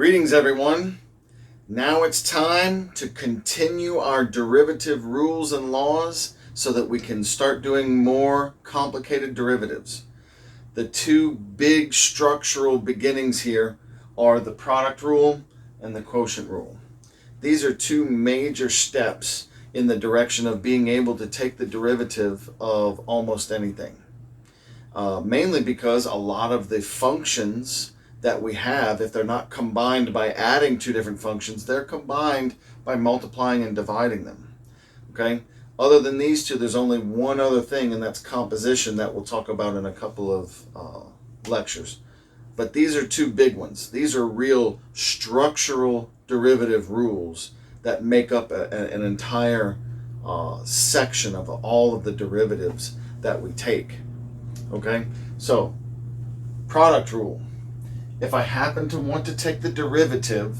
Greetings, everyone. Now it's time to continue our derivative rules and laws so that we can start doing more complicated derivatives. The two big structural beginnings here are the product rule and the quotient rule. These are two major steps in the direction of being able to take the derivative of almost anything. Mainly because a lot of the functions that we have, if they're not combined by adding two different functions, they're combined by multiplying and dividing them. Okay? Other than these two, there's only one other thing, and that's composition, that we'll talk about in a couple of lectures. But these are two big ones. These are real structural derivative rules that make up an entire section of all of the derivatives that we take. Okay? So, product rule. If I happen to want to take the derivative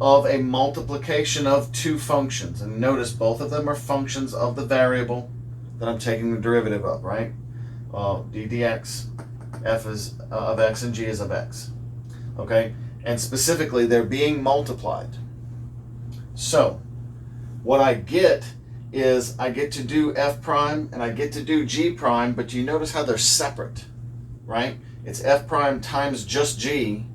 of a multiplication of two functions, and notice both of them are functions of the variable that I'm taking the derivative of, right? D dx, f is of x and g is of x. Okay? And specifically, they're being multiplied. So, what I get is I get to do f prime and I get to do g prime, but do you notice how they're separate, right? It's f prime times just g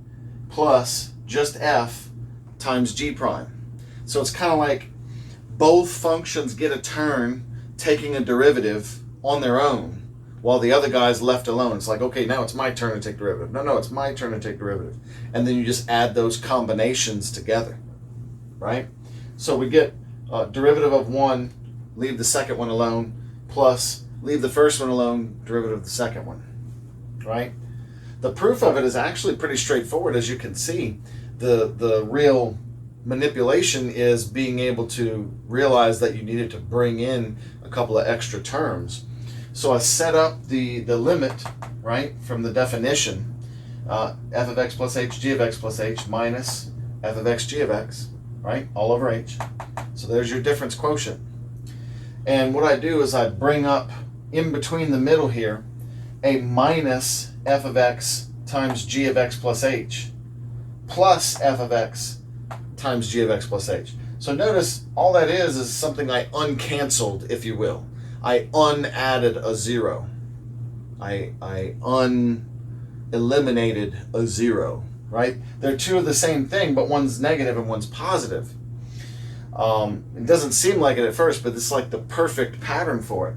plus just f times g prime. So it's kind of like both functions get a turn taking a derivative on their own while the other guy's left alone. It's like, okay, now it's my turn to take derivative. No, it's my turn to take derivative. And then you just add those combinations together, right? So we get derivative of one, leave the second one alone, plus leave the first one alone, derivative of the second one, right? The proof of it is actually pretty straightforward. As you can see, the real manipulation is being able to realize that you needed to bring in a couple of extra terms. So I set up the limit, right, from the definition, f of x plus h, g of x plus h, minus f of x, g of x, right, all over h. So there's your difference quotient. And what I do is I bring up in between the middle here a minus f of x times g of x plus h plus f of x times g of x plus h. So notice all that is something I uncanceled, if you will. I unadded a zero. I uneliminated a zero, right? They're two of the same thing, but one's negative and one's positive. It doesn't seem like it at first, but it's like the perfect pattern for it.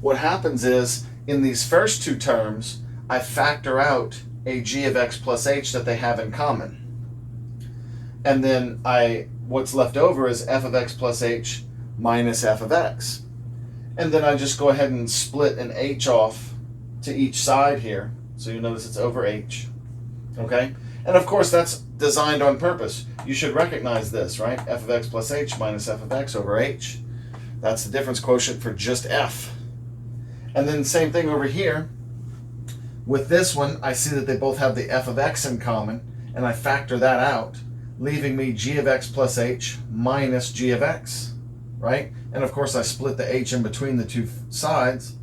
What happens is, in these first two terms, I factor out a g of x plus h that they have in common. And then what's left over is f of x plus h minus f of x. And then I just go ahead and split an h off to each side here. So you notice it's over h. Okay? And of course, that's designed on purpose. You should recognize this, right? F of x plus h minus f of x over h. That's the difference quotient for just f. And then same thing over here. With this one, I see that they both have the f of x in common, and I factor that out, leaving me g of x plus h minus g of x, right? And of course, I split the h in between the two sides,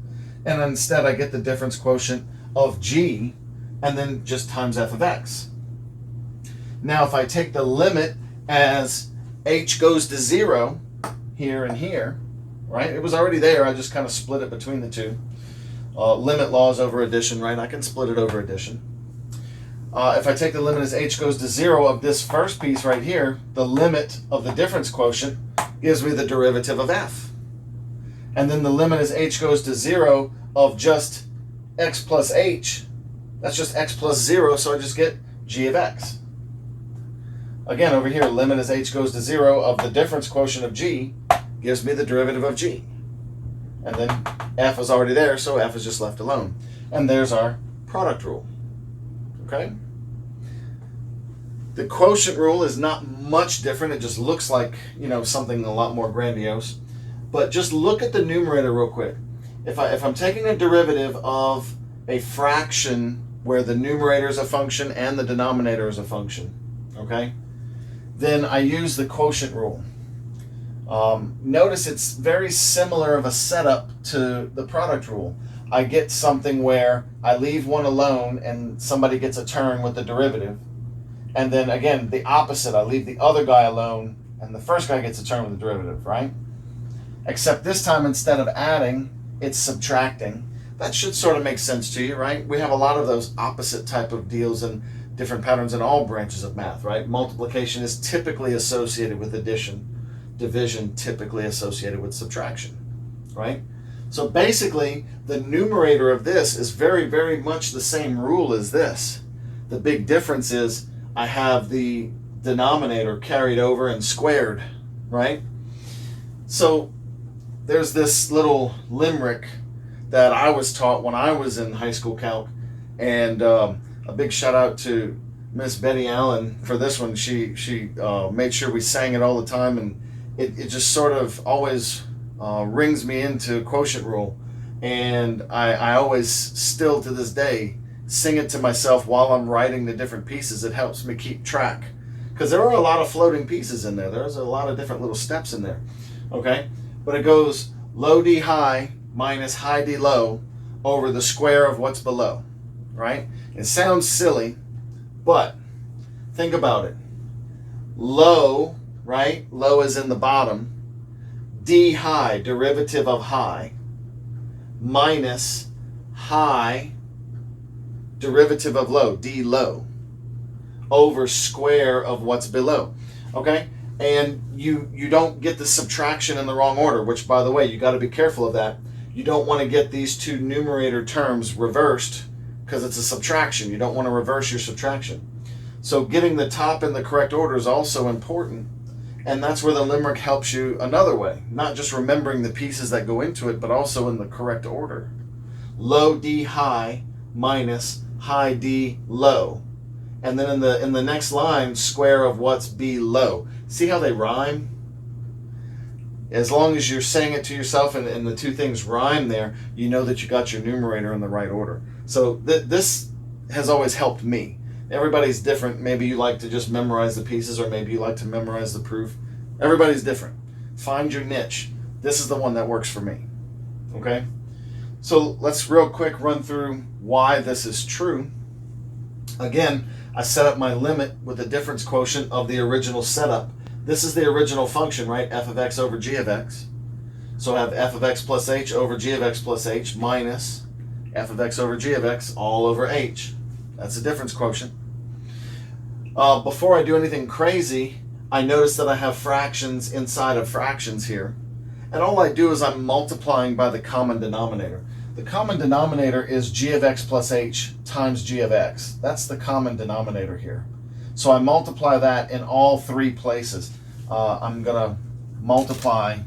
and instead I get the difference quotient of g, and then just times f of x. Now, if I take the limit as h goes to 0, here and here, right? It was already there. I just kind of split it between the two. Limit laws over addition, right? I can split it over addition. If I take the limit as h goes to 0 of this first piece right here, the limit of the difference quotient gives me the derivative of f. And then the limit as h goes to 0 of just x plus h, that's just x plus 0, so I just get g of x. Again, over here, limit as h goes to 0 of the difference quotient of g gives me the derivative of g. And then f is already there, so f is just left alone. And there's our product rule. Okay? The quotient rule is not much different. It just looks like, something a lot more grandiose. But just look at the numerator real quick. If I'm taking a derivative of a fraction where the numerator is a function and the denominator is a function, okay, then I use the quotient rule. Notice it's very similar of a setup to the product rule. I get something where I leave one alone and somebody gets a turn with the derivative. And then again, the opposite, I leave the other guy alone, and the first guy gets a term with the derivative, right? Except this time, instead of adding, it's subtracting. That should sort of make sense to you, right? We have a lot of those opposite type of deals and different patterns in all branches of math, right? Multiplication is typically associated with addition, division typically associated with subtraction, right? So basically, the numerator of this is very, very much the same rule as this. The big difference is I have the denominator carried over and squared, right? So there's this little limerick that I was taught when I was in high school calc, and a big shout out to Miss Betty Allen for this one. She made sure we sang it all the time, and it just sort of always rings me into quotient rule, and I always still to this day sing it to myself while I'm writing the different pieces. It helps me keep track because there are a lot of floating pieces in there. There's a lot of different little steps in there, okay? But it goes low D high minus high D low over the square of what's below, right? It sounds silly, but think about it. Low, right? Low is in the bottom. D high, derivative of high, minus high, derivative of low, D low, over square of what's below, okay? And you don't get the subtraction in the wrong order, which, by the way, you got to be careful of that. You don't want to get these two numerator terms reversed because it's a subtraction. You don't want to reverse your subtraction. So getting the top in the correct order is also important, and that's where the limerick helps you another way, not just remembering the pieces that go into it, but also in the correct order. Low D high minus high D low. And then in the next line, square of what's below. See how they rhyme? As long as you're saying it to yourself and the two things rhyme there, you know that you got your numerator in the right order. So this has always helped me. Everybody's different. Maybe you like to just memorize the pieces, or maybe you like to memorize the proof. Everybody's different. Find your niche. This is the one that works for me. Okay? So let's real quick run through why this is true. Again, I set up my limit with the difference quotient of the original setup. This is the original function, right? F of x over g of x. So I have f of x plus h over g of x plus h minus f of x over g of x all over h. That's the difference quotient. Before I do anything crazy, I notice that I have fractions inside of fractions here. And all I do is I'm multiplying by the common denominator. The common denominator is g of x plus h times g of x. That's the common denominator here. So I multiply that in all three places. I'm going to multiply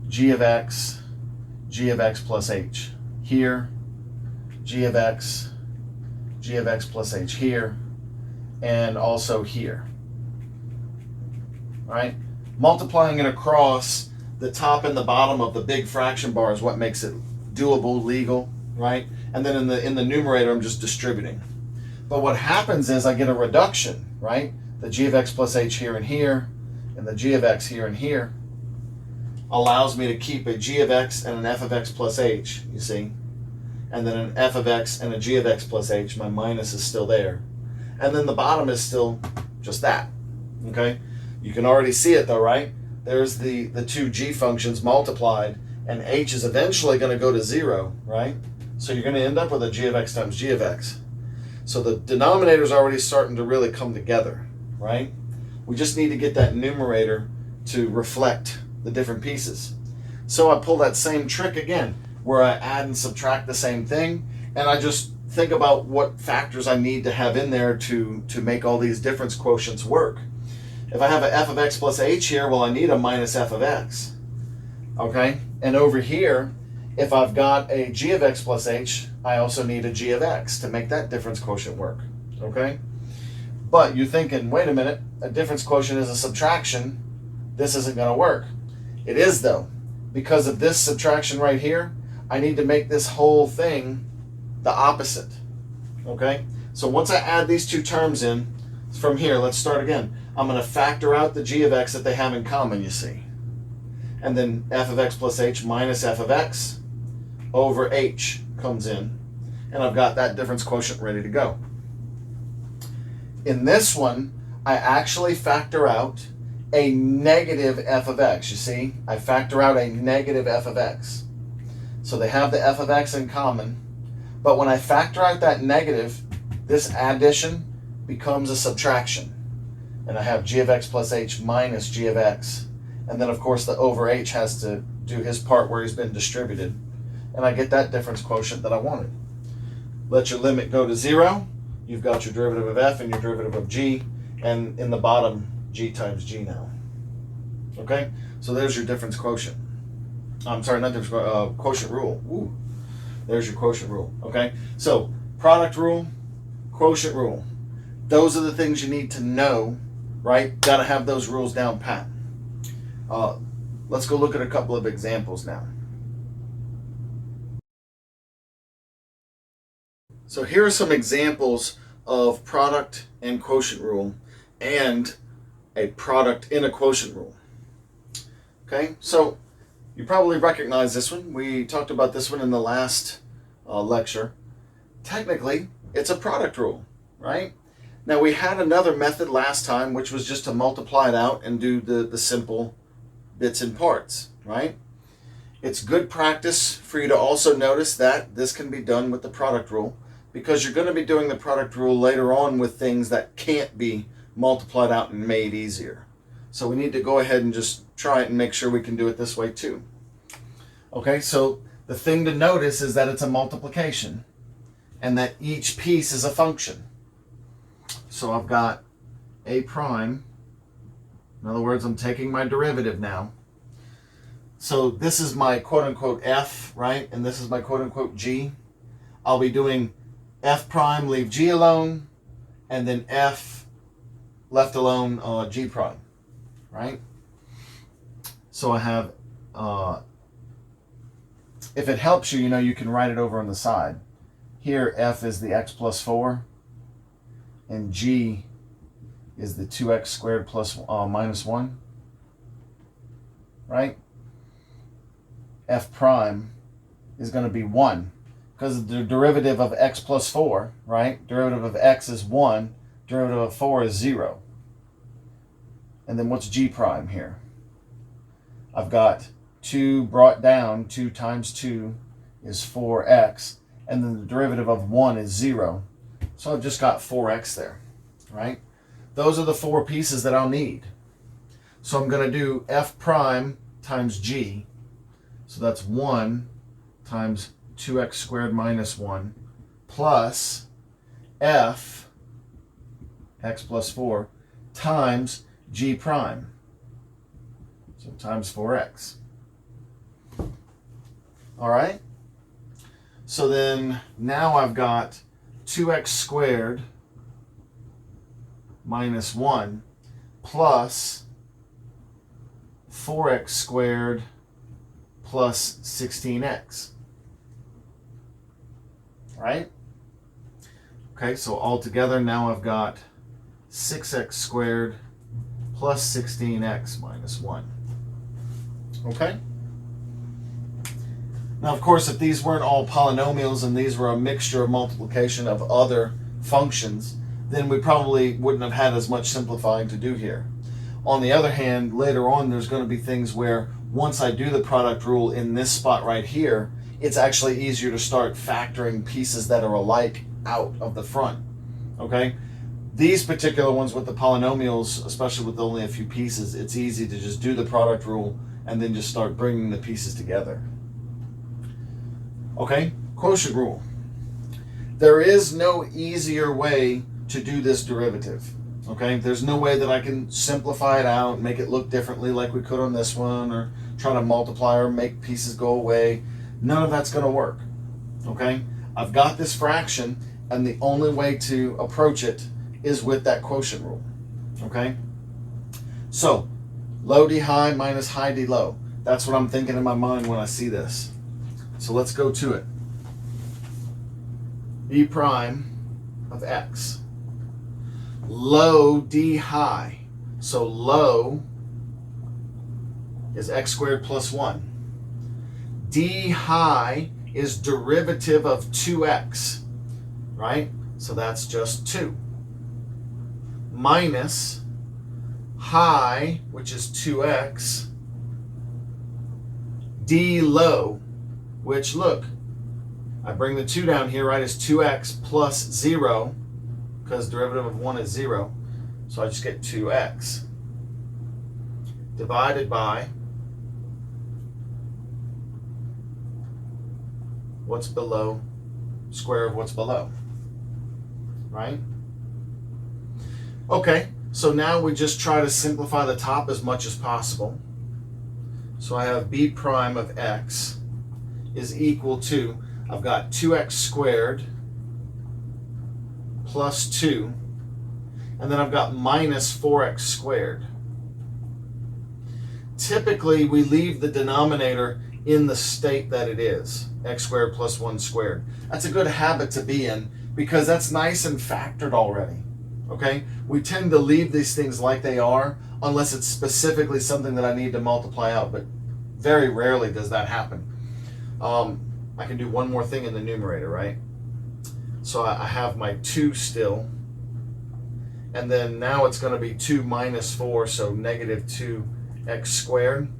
g of x plus h here, g of x plus h here, and also here. All right? Multiplying it across the top and the bottom of the big fraction bar is what makes it doable, legal, right? And then in the numerator, I'm just distributing. But what happens is I get a reduction, right? The g of x plus h here and here, and the g of x here and here, allows me to keep a g of x and an f of x plus h, you see? And then an f of x and a g of x plus h, my minus is still there. And then the bottom is still just that, okay? You can already see it though, right? There's the two g functions multiplied, and h is eventually going to go to 0, right? So you're going to end up with a g of x times g of x. So the denominator is already starting to really come together, right? We just need to get that numerator to reflect the different pieces. So I pull that same trick again, where I add and subtract the same thing, and I just think about what factors I need to have in there to make all these difference quotients work. If I have a f of x plus h here, well, I need a minus f of x, okay? And over here, if I've got a g of x plus h, I also need a g of x to make that difference quotient work, okay? But you're thinking, wait a minute, a difference quotient is a subtraction. This isn't going to work. It is, though. Because of this subtraction right here, I need to make this whole thing the opposite, okay? So once I add these two terms in, from here, let's start again. I'm going to factor out the g of x that they have in common, you see. And then f of x plus h minus f of x over h comes in. And I've got that difference quotient ready to go. In this one, I actually factor out a negative f of x. You see, I factor out a negative f of x. So they have the f of x in common, but when I factor out that negative, this addition becomes a subtraction. And I have g of x plus h minus g of x. And then, of course, the over h has to do his part where he's been distributed. And I get that difference quotient that I wanted. Let your limit go to 0. You've got your derivative of f and your derivative of g. And in the bottom, g times g now. Okay? So there's your difference quotient. I'm sorry, not difference, quotient rule. Ooh. There's your quotient rule. Okay? So, product rule, quotient rule. Those are the things you need to know, right? Got to have those rules down pat. Let's go look at a couple of examples now. So here are some examples of product and quotient rule and a product in a quotient rule. Okay, so you probably recognize this one. We talked about this one in the last lecture. Technically, it's a product rule, right? Now, we had another method last time, which was just to multiply it out and do the simple bits and parts, right? It's good practice for you to also notice that this can be done with the product rule, because you're going to be doing the product rule later on with things that can't be multiplied out and made easier. So we need to go ahead and just try it and make sure we can do it this way too. Okay, so the thing to notice is that it's a multiplication and that each piece is a function. So I've got a prime. In other words, I'm taking my derivative now. So this is my quote-unquote f, right? And this is my quote-unquote g. I'll be doing f prime, leave g alone, and then f left alone, g prime, right? So I have, if it helps you, you can write it over on the side. Here, f is the x plus 4, and g is the 2x squared plus minus 1, right? F prime is going to be 1, because the derivative of x plus 4, right? Derivative of x is 1, derivative of 4 is 0. And then what's g prime here? I've got 2 brought down, 2 times 2 is 4x, and then the derivative of 1 is 0. So I've just got 4x there, right? Those are the 4 pieces that I'll need. So I'm going to do f prime times g. So that's 1 times 2x squared minus 1 plus f, x plus 4, times g prime. So times 4x. All right? So then now I've got 2x squared minus 1 plus 4x squared plus 16x. Right? Okay, so altogether now I've got 6x squared plus 16x minus 1. Okay? Now, of course, if these weren't all polynomials and these were a mixture of multiplication of other functions, then we probably wouldn't have had as much simplifying to do here. On the other hand, later on, there's going to be things where once I do the product rule in this spot right here, it's actually easier to start factoring pieces that are alike out of the front. Okay? These particular ones with the polynomials, especially with only a few pieces, it's easy to just do the product rule and then just start bringing the pieces together. Okay? Quotient rule. There is no easier way to do this derivative. Okay? There's no way that I can simplify it out and make it look differently like we could on this one, or try to multiply or make pieces go away. None of that's going to work. Okay? I've got this fraction, and the only way to approach it is with that quotient rule. Okay? So, low d high minus high d low. That's what I'm thinking in my mind when I see this. So let's go to it. E prime of x. Low d high. So low is x squared plus 1. D high is derivative of 2x, right? So that's just 2. minus high, which is 2x, d low, which, look, I bring the 2 down here, right, is 2x plus 0, because derivative of 1 is 0. So I just get 2x divided by what's below, square of what's below, right? Okay, so now we just try to simplify the top as much as possible. So I have b prime of x is equal to, I've got 2x squared plus 2, and then I've got minus 4x squared. Typically, we leave the denominator in the state that it is, x squared plus 1 squared. That's a good habit to be in because that's nice and factored already, okay? We tend to leave these things like they are unless it's specifically something that I need to multiply out, but very rarely does that happen. I can do one more thing in the numerator, right? So I have my 2 still, and then now it's going to be 2 minus 4, so negative 2x squared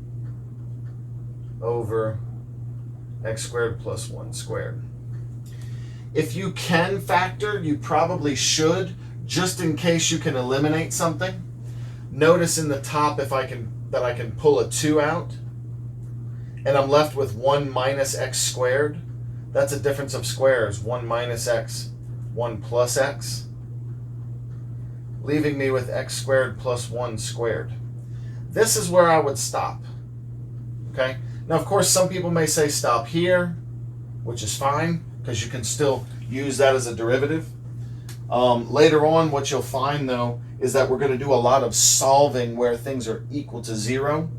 over x squared plus 1 squared. If you can factor, you probably should, just in case you can eliminate something. Notice in the top that I can pull a 2 out, and I'm left with 1 minus x squared. That's a difference of squares, 1 minus x, 1 plus x, leaving me with x squared plus 1 squared. This is where I would stop, okay? Now, of course, some people may say stop here, which is fine, because you can still use that as a derivative. Later on, what you'll find, though, is that we're going to do a lot of solving where things are equal to 0.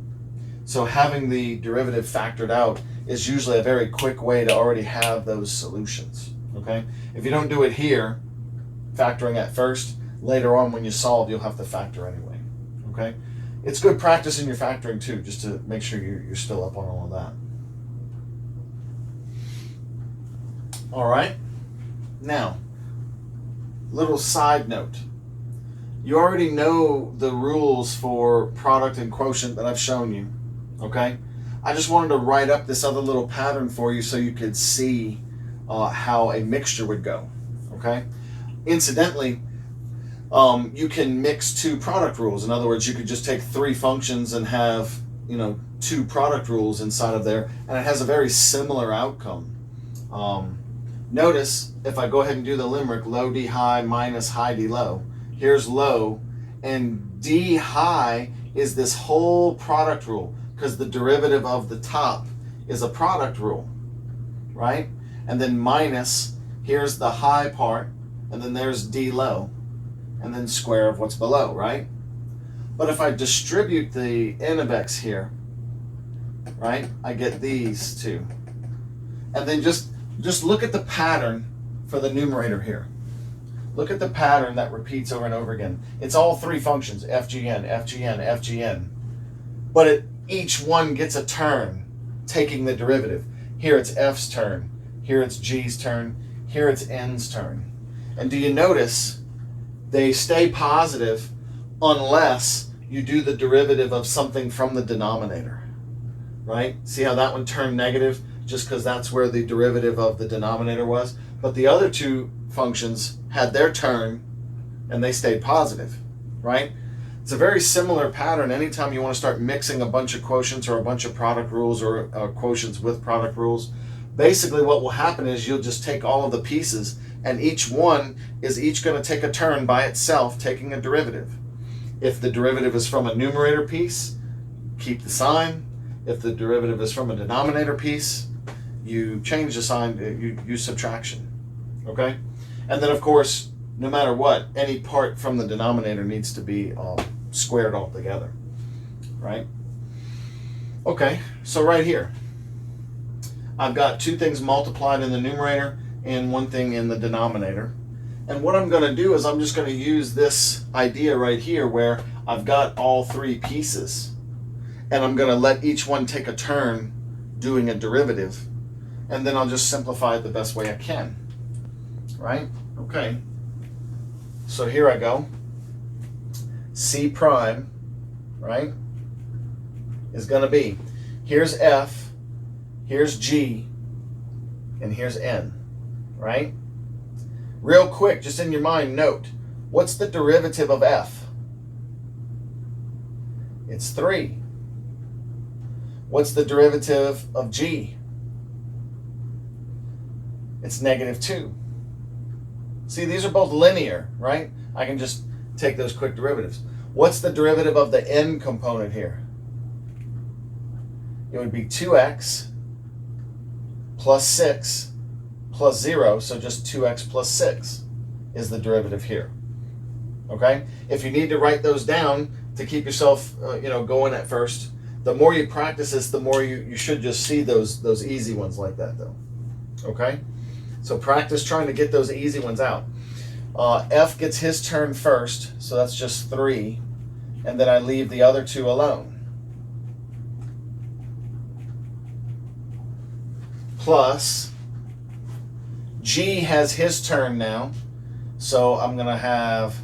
So having the derivative factored out is usually a very quick way to already have those solutions, okay? If you don't do it here, factoring at first, later on when you solve, you'll have to factor anyway, okay? It's good practice in your factoring too, just to make sure you're still up on all of that. All right, now, little side note. You already know the rules for product and quotient that I've shown you, okay? I just wanted to write up this other little pattern for you so you could see how a mixture would go, okay? Incidentally, you can mix 2 product rules. In other words, you could just take 3 functions and have, 2 product rules inside of there, and it has a very similar outcome. Notice, if I go ahead and do the limerick, low d high minus high d low, here's low, and d high is this whole product rule, because the derivative of the top is a product rule, right? And then minus, here's the high part, and then there's d low, and then square of what's below, right? But if I distribute the n of x here, right, I get these two. And then just look at the pattern for the numerator here. Look at the pattern that repeats over and over again. It's all 3 functions, FGN, FGN, FGN. But each one gets a turn taking the derivative. Here it's f's turn, here it's g's turn, here it's n's turn. And do you notice they stay positive unless you do the derivative of something from the denominator, right? See how that one turned negative just because that's where the derivative of the denominator was? But the other 2 functions had their turn and they stayed positive, right? It's a very similar pattern anytime you want to start mixing a bunch of quotients or a bunch of product rules or quotients with product rules. Basically what will happen is you'll just take all of the pieces and each one is each going to take a turn by itself taking a derivative. If the derivative is from a numerator piece, keep the sign. If the derivative is from a denominator piece, you change the sign, you use subtraction, okay? And then of course, no matter what, any part from the denominator needs to be squared all together, right? Okay, so right here, I've got 2 things multiplied in the numerator and 1 thing in the denominator. And what I'm going to do is I'm just going to use this idea right here where I've got all 3 pieces and I'm going to let each one take a turn doing a derivative, and then I'll just simplify it the best way I can, right? Okay, so here I go. C prime, right, is going to be, here's F, here's G, and here's N, right? Real quick, just in your mind, note, what's the derivative of F? It's 3. What's the derivative of G? It's -2. See, these are both linear, right? I can just take those quick derivatives. What's the derivative of the N component here? It would be 2x plus 6 plus 0, so just 2x plus 6 is the derivative here. Okay? If you need to write those down to keep yourself going at first, the more you practice this, the more you should just see those easy ones like that, though. Okay? So practice trying to get those easy ones out. F gets his turn first, so that's just 3, and then I leave the other two alone. Plus, G has his turn now, so I'm going to have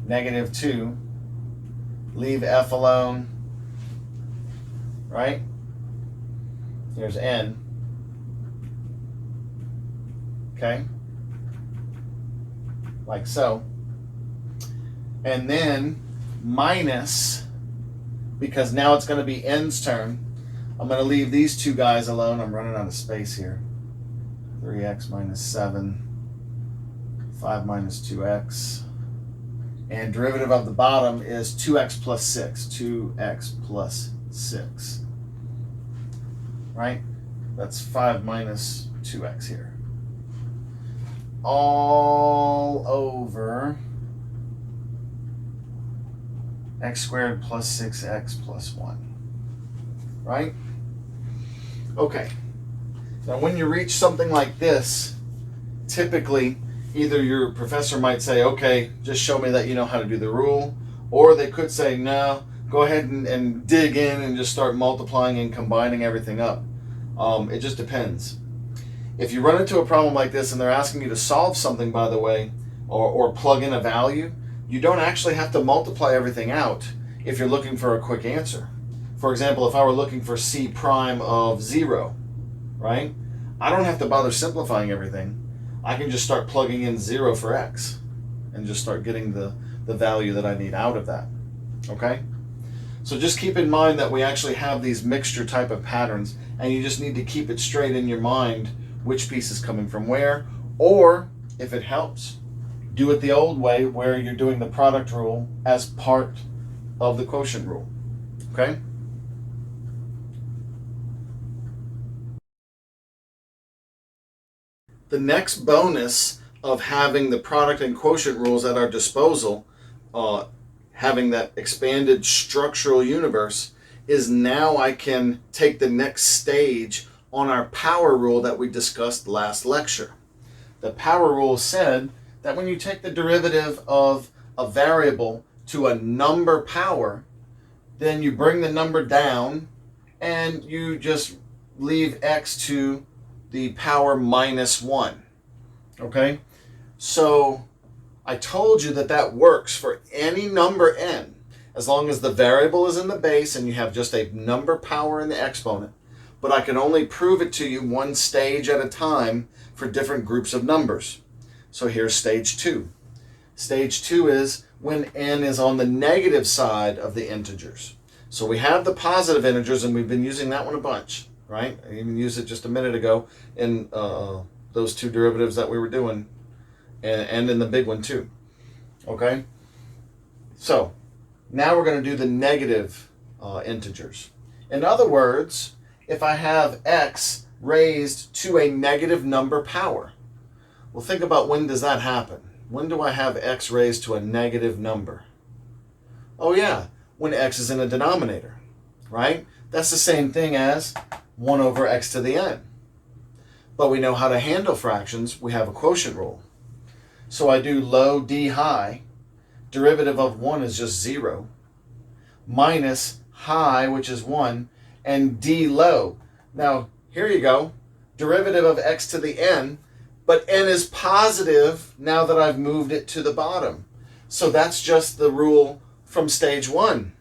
-2, leave F alone, right? Here's N. Okay? Like so. And then minus, because now it's going to be N's turn, I'm going to leave these two guys alone. I'm running out of space here. 3x minus 7, 5 minus 2x. And derivative of the bottom is 2x plus 6. 2x plus 6. Right? That's 5 minus 2x here. All over x squared plus 6x plus 1. Right? Okay. Now when you reach something like this, typically either your professor might say, okay, just show me that you know how to do the rule, or they could say, no, go ahead and dig in and just start multiplying and combining everything up. It just depends. If you run into a problem like this and they're asking you to solve something, by the way, or plug in a value, you don't actually have to multiply everything out if you're looking for a quick answer. For example, if I were looking for C prime of 0, right? I don't have to bother simplifying everything. I can just start plugging in 0 for x and just start getting the value that I need out of that. Okay? So just keep in mind that we actually have these mixture type of patterns, and you just need to keep it straight in your mind which piece is coming from where, or if it helps, do it the old way where you're doing the product rule as part of the quotient rule. Okay? The next bonus of having the product and quotient rules at our disposal, having that expanded structural universe, is now I can take the next stage on our power rule that we discussed last lecture. The power rule said that when you take the derivative of a variable to a number power, then you bring the number down and you just leave x to the power -1. Okay? So I told you that works for any number n, as long as the variable is in the base and you have just a number power in the exponent. But I can only prove it to you one stage at a time for different groups of numbers. So here's stage 2. Stage 2 is when n is on the negative side of the integers. So we have the positive integers, and we've been using that one a bunch, right? I even used it just a minute ago in those two derivatives that we were doing, and in the big one too. Okay? So now we're going to do the negative integers. In other words, if I have x raised to a negative number power, well, think about when does that happen? When do I have x raised to a negative number? Oh yeah, when x is in a denominator, right? That's the same thing as 1 over x to the n. But we know how to handle fractions. We have a quotient rule. So I do low d high. Derivative of 1 is just 0. Minus high, which is 1. And d low. Now, here you go. Derivative of x to the n. But n is positive now that I've moved it to the bottom. So that's just the rule from stage 1.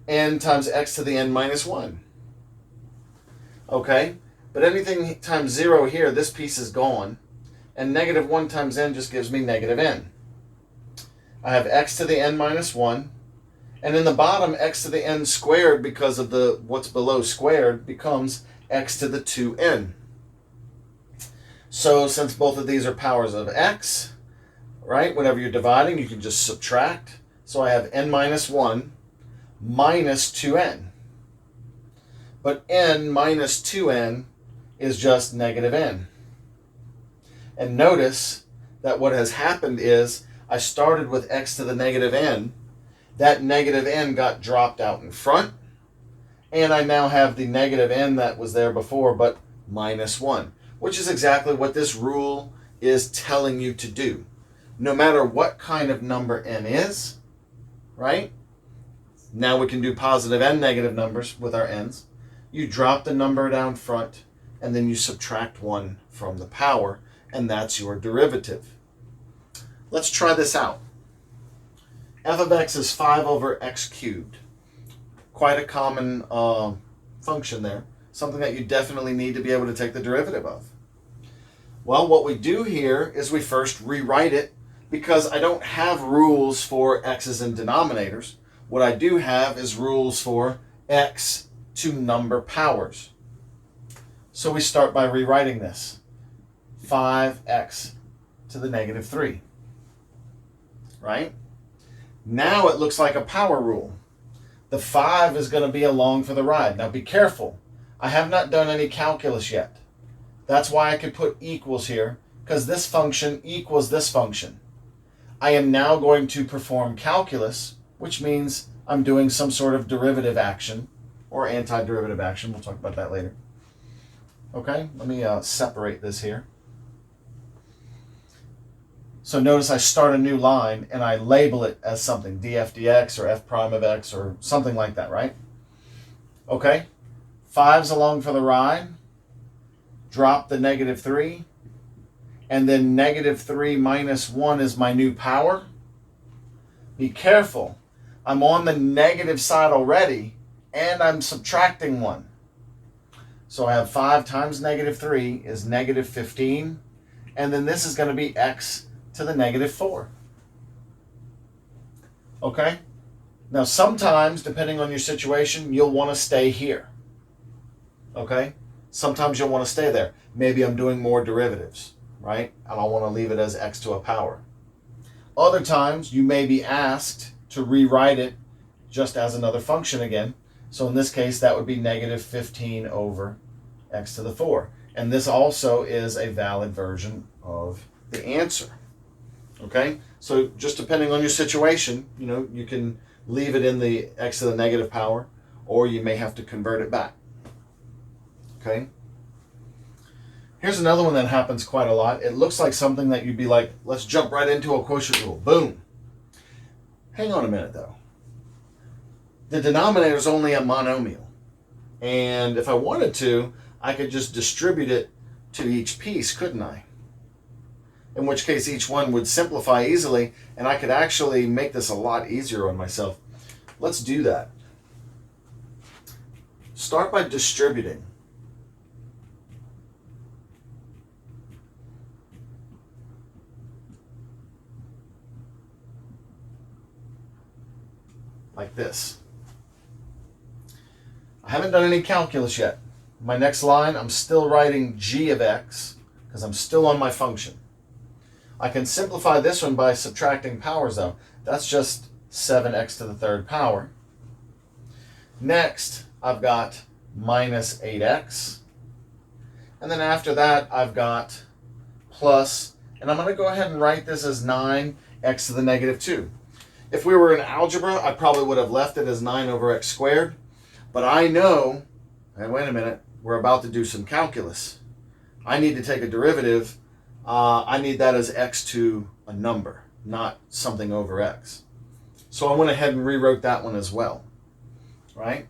N times x to the n minus 1. Okay? But anything times 0 here, this piece is gone. And negative 1 times n just gives me negative n. I have x to the n minus 1. And in the bottom, x to the n squared, because of the what's below squared, becomes x to the 2n. So since both of these are powers of x, right, whenever you're dividing, you can just subtract. So I have n minus 1 minus 2n. But n minus 2n is just negative n. And notice that what has happened is I started with x to the negative n. That negative n got dropped out in front. And I now have the negative n that was there before, but minus 1, which is exactly what this rule is telling you to do. No matter what kind of number n is, right? Now we can do positive and negative numbers with our n's. You drop the number down front, and then you subtract 1 from the power, and that's your derivative. Let's try this out. F of x is 5 over x cubed. Quite a common function there. Something that you definitely need to be able to take the derivative of. Well, what we do here is we first rewrite it, because I don't have rules for x's and denominators. What I do have is rules for x to number powers. So we start by rewriting this. 5x to the negative 3. Right? Now it looks like a power rule. The 5 is going to be along for the ride. Now be careful. I have not done any calculus yet. That's why I could put equals here, because this function equals this function. I am now going to perform calculus, which means I'm doing some sort of derivative action or antiderivative action. We'll talk about that later. Okay, let me separate this here. So notice I start a new line and I label it as something, df dx or f prime of x or something like that, right? Okay, 5's along for the ride. Drop the negative 3. And then negative 3 minus 1 is my new power. Be careful. I'm on the negative side already, and I'm subtracting 1. So I have 5 times negative 3 is negative 15. And then this is going to be x to the negative 4. Okay? Now sometimes, depending on your situation, you'll want to stay here. Okay? Sometimes you'll want to stay there. Maybe I'm doing more derivatives, right? And I want to leave it as x to a power. Other times, you may be asked to rewrite it just as another function again. So in this case, that would be negative 15 over x to the 4. And this also is a valid version of the answer. Okay? So just depending on your situation, you can leave it in the x to the negative power, or you may have to convert it back. Okay? Here's another one that happens quite a lot. It looks like something that you'd be like, let's jump right into a quotient rule. Boom. Hang on a minute, though. The denominator is only a monomial. And if I wanted to, I could just distribute it to each piece, couldn't I? In which case, each one would simplify easily, and I could actually make this a lot easier on myself. Let's do that. Start by distributing. Like this. I haven't done any calculus yet. My next line, I'm still writing g of x because I'm still on my function. I can simplify this one by subtracting powers though. That's just 7x to the third power. Next, I've got minus 8x. And then after that, I've got plus, and I'm going to go ahead and write this as 9x to the negative 2. If we were in algebra, I probably would have left it as 9 over x squared. But I know, and wait a minute, we're about to do some calculus. I need to take a derivative. I need that as x to a number, not something over x. So I went ahead and rewrote that one as well. Right?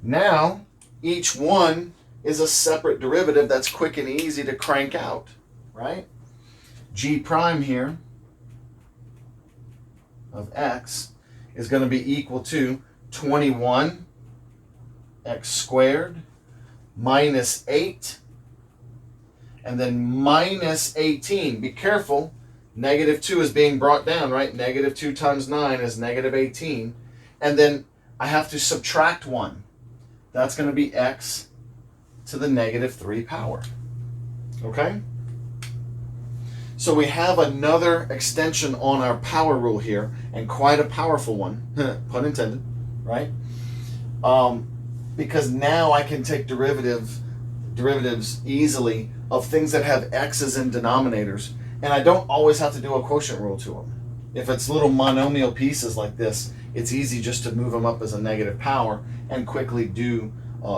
Now, each one is a separate derivative that's quick and easy to crank out. Right? G prime here of x is going to be equal to 21 x squared minus 8, and then minus 18. Be careful, negative 2 is being brought down, right? Negative 2 times 9 is negative 18. And then I have to subtract 1. That's going to be x to the negative 3 power. Okay? So we have another extension on our power rule here, and quite a powerful one, pun intended, right? Because now I can take derivatives easily of things that have x's in denominators, and I don't always have to do a quotient rule to them. If it's little monomial pieces like this, it's easy just to move them up as a negative power and quickly do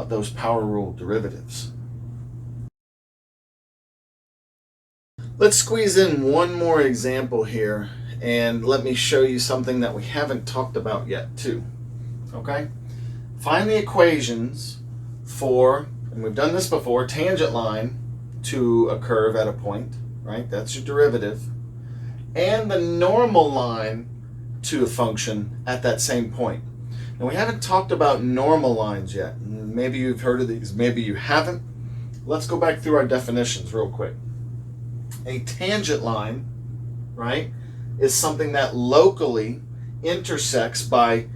those power rule derivatives. Let's squeeze in one more example here, and let me show you something that we haven't talked about yet too. Okay? Find the equations for, and we've done this before, tangent line to a curve at a point, right? That's your derivative. And the normal line to a function at that same point. Now, we haven't talked about normal lines yet. Maybe you've heard of these, maybe you haven't. Let's go back through our definitions real quick. A tangent line, right, is something that locally intersects by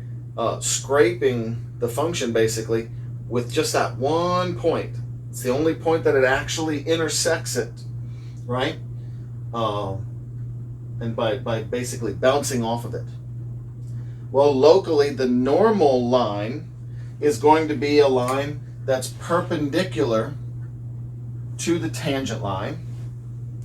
scraping the function basically with just that one point. It's the only point that it actually intersects it, right? And by basically bouncing off of it. Well, locally, the normal line is going to be a line that's perpendicular to the tangent line,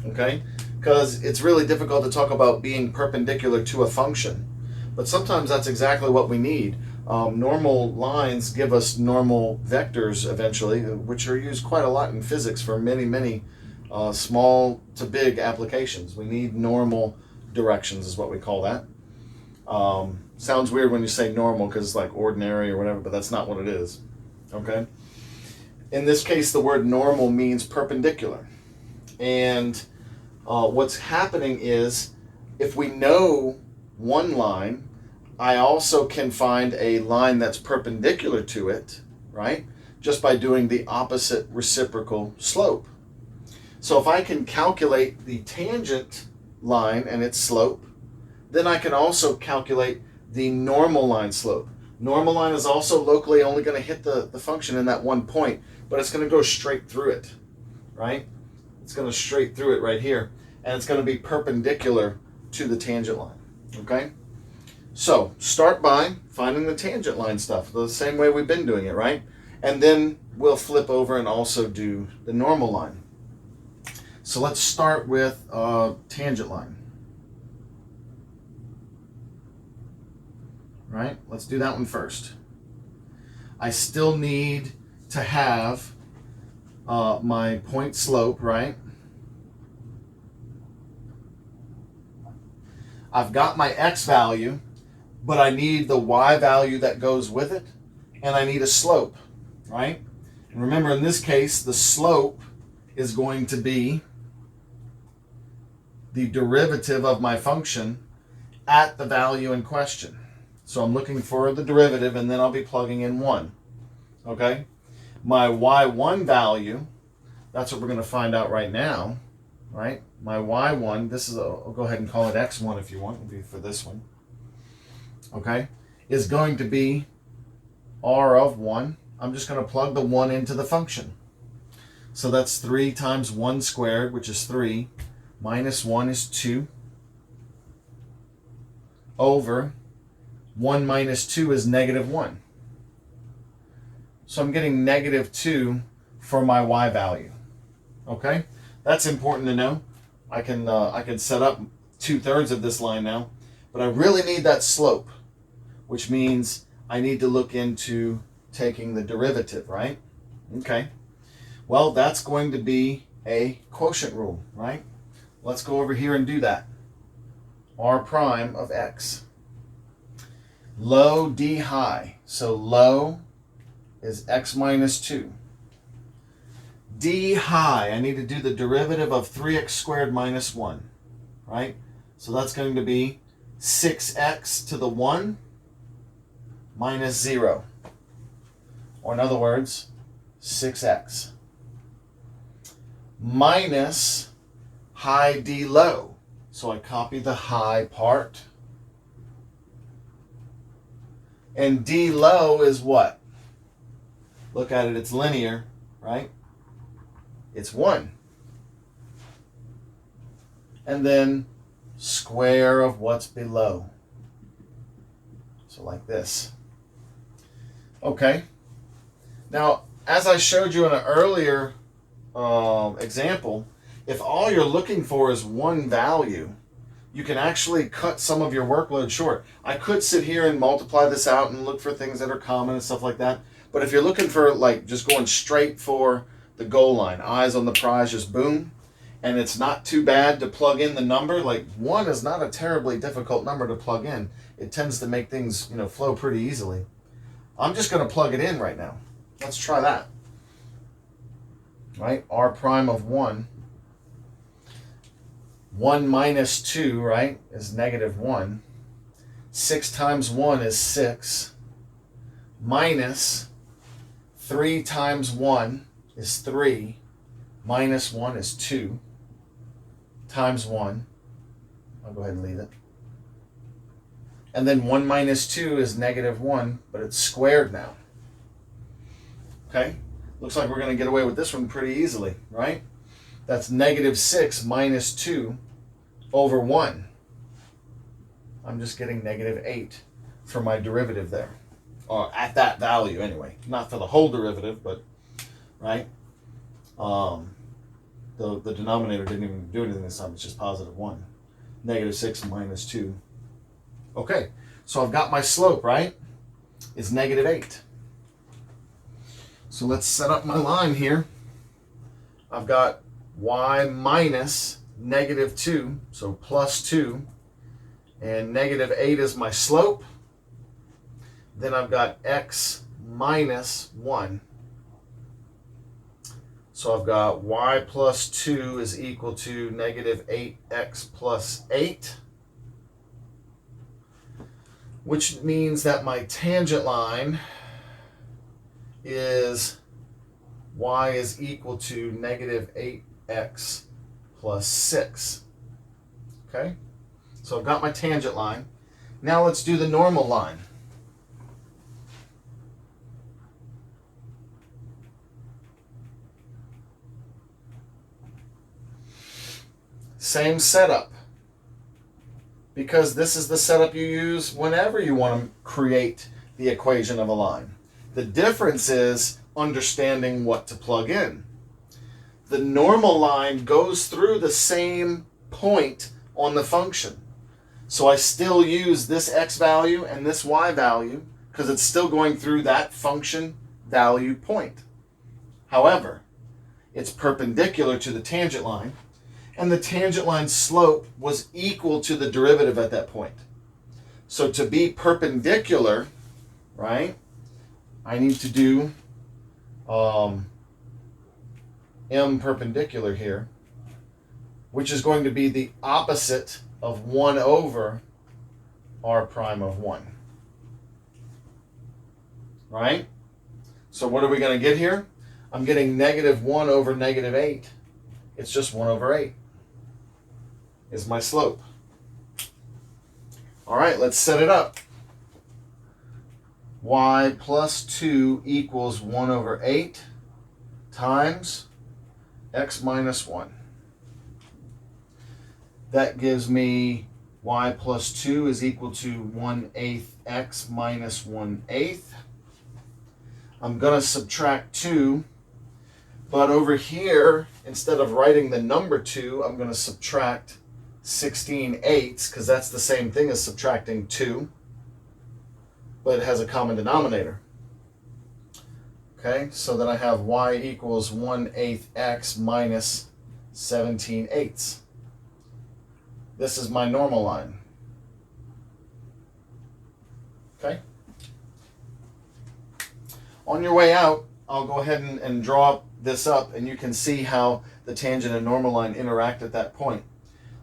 okay? Because it's really difficult to talk about being perpendicular to a function, but sometimes that's exactly what we need. Normal lines give us normal vectors eventually, which are used quite a lot in physics for many small to big applications. We need normal directions is what we call that. Sounds weird when you say normal because it's like ordinary or whatever, but that's not what it is. Okay? In this case, the word normal means perpendicular. And what's happening is if we know one line, I also can find a line that's perpendicular to it, right? Just by doing the opposite reciprocal slope. So if I can calculate the tangent line and its slope, then I can also calculate the normal line slope. Normal line is also locally only going to hit the function in that one point, but it's going to go straight through it, right? It's going to straight through it right here, and it's going to be perpendicular to the tangent line, okay? So start by finding the tangent line stuff, the same way we've been doing it, right? And then we'll flip over and also do the normal line. So let's start with tangent line. Right? Let's do that one first. I still need to have my point slope, right? I've got my x value, but I need the y value that goes with it, and I need a slope, right? And remember, in this case, the slope is going to be the derivative of my function at the value in question. So I'm looking for the derivative, and then I'll be plugging in 1. Okay? My y1 value, that's what we're going to find out right now, right? My y1, this is, I'll go ahead and call it x1 if you want, it'll be for this one. Okay? Is going to be r of 1. I'm just going to plug the 1 into the function. So that's 3 times 1 squared, which is 3, minus 1 is 2, over 1 minus 2 is negative 1. So I'm getting negative 2 for my y value. Okay? That's important to know. I can set up 2/3 of this line now, but I really need that slope, which means I need to look into taking the derivative, right? Okay. Well, that's going to be a quotient rule, right? Let's go over here and do that. R prime of x. Low d high. So low is x minus 2. D high, I need to do the derivative of 3x squared minus 1, right? So that's going to be 6x to the 1 minus 0. Or in other words, 6x. Minus high d low. So I copy the high part. And d low is what? Look at it, it's linear, right? It's 1. And then square of what's below. So like this. Okay. Now, as I showed you in an earlier example, if all you're looking for is one value, you can actually cut some of your workload short. I could sit here and multiply this out and look for things that are common and stuff like that. But if you're looking for like just going straight for the goal line, eyes on the prize, just boom, and it's not too bad to plug in the number, like 1 is not a terribly difficult number to plug in. It tends to make things, flow pretty easily. I'm just going to plug it in right now. Let's try that. Right? R prime of 1. 1 minus 2, right, is negative 1. 6 times 1 is 6. Minus 3 times 1 is 3. Minus 1 is 2. Times 1. I'll go ahead and leave it. And then 1 minus 2 is negative 1, but it's squared now. Okay? Looks like we're going to get away with this one pretty easily, right? That's negative 6 minus 2 over 1. I'm just getting negative 8 for my derivative there. Or at that value anyway. Not for the whole derivative, but, right? The denominator didn't even do anything this time. It's just positive 1. Negative 6 minus 2. Okay, so I've got my slope, right? It's negative 8. So let's set up my line here. I've got y minus negative 2, so plus 2, and negative 8 is my slope. Then I've got x minus 1. So I've got y plus 2 is equal to negative 8x plus 8, which means that my tangent line is y is equal to negative 8x plus 6. Okay? So I've got my tangent line. Now let's do the normal line. Same setup. Because this is the setup you use whenever you want to create the equation of a line. The difference is understanding what to plug in. The normal line goes through the same point on the function. So I still use this x value and this y value because it's still going through that function value point. However, it's perpendicular to the tangent line, and the tangent line's slope was equal to the derivative at that point. So to be perpendicular, right, I need to do m perpendicular here, which is going to be the opposite of 1 over r prime of 1. Right? So what are we going to get here? I'm getting negative 1 over negative 8. It's just 1 over 8 is my slope. All right, let's set it up. Y plus 2 equals 1 over 8 times x minus 1. That gives me y plus 2 is equal to 1/8 x minus 1/8. I'm going to subtract 2, but over here, instead of writing the number 2, I'm going to subtract 16/8 because that's the same thing as subtracting 2, but it has a common denominator. Okay, so then I have y equals 1/8 x minus 17/8. This is my normal line. Okay. On your way out, I'll go ahead and draw this up, and you can see how the tangent and normal line interact at that point.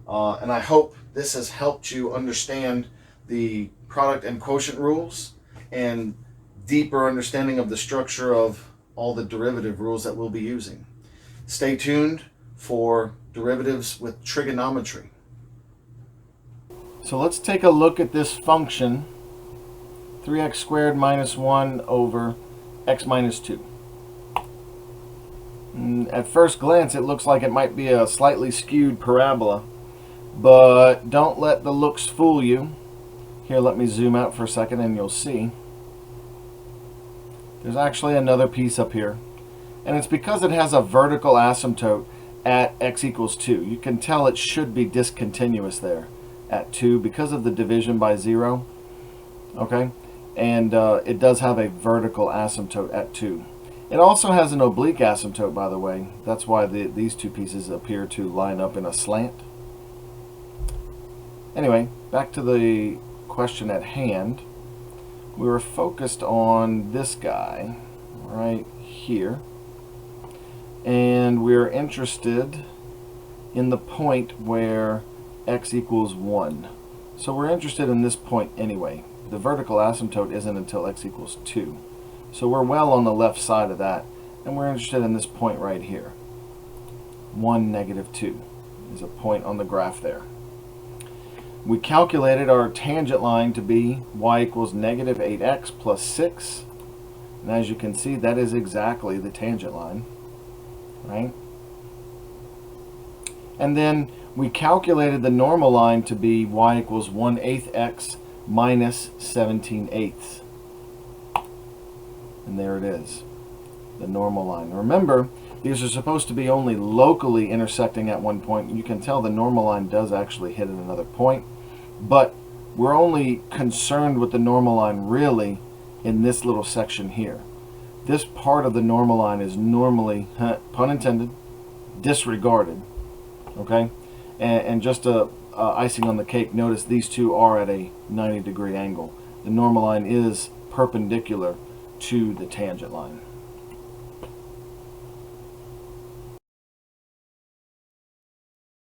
And I hope this has helped you understand the product and quotient rules and deeper understanding of the structure of all the derivative rules that we'll be using. Stay tuned for derivatives with trigonometry. So let's take a look at this function, 3x squared minus 1 over x minus 2. At first glance, it looks like it might be a slightly skewed parabola, but don't let the looks fool you. Here, let me zoom out for a second and you'll see. There's actually another piece up here, and it's because it has a vertical asymptote at x equals 2. You can tell it should be discontinuous there at 2 because of the division by 0. Okay, and it does have a vertical asymptote at 2. It also has an oblique asymptote, by the way. That's why these two pieces appear to line up in a slant. Anyway, back to the question at hand. We were focused on this guy right here, and we're interested in the point where x equals 1. So we're interested in this point anyway. The vertical asymptote isn't until x equals 2. So we're well on the left side of that, and we're interested in this point right here. 1, negative 2 is a point on the graph there. We calculated our tangent line to be y equals negative 8x plus 6. And as you can see, that is exactly the tangent line, right? And then we calculated the normal line to be y equals 1/8 x minus 17/8. And there it is, the normal line. Remember, these are supposed to be only locally intersecting at one point. You can tell the normal line does actually hit at another point, but we're only concerned with the normal line really in this little section here. This part of the normal line is normally, pun intended, disregarded. Okay, and just icing on the cake, notice these two are at a 90-degree angle. The normal line is perpendicular to the tangent line.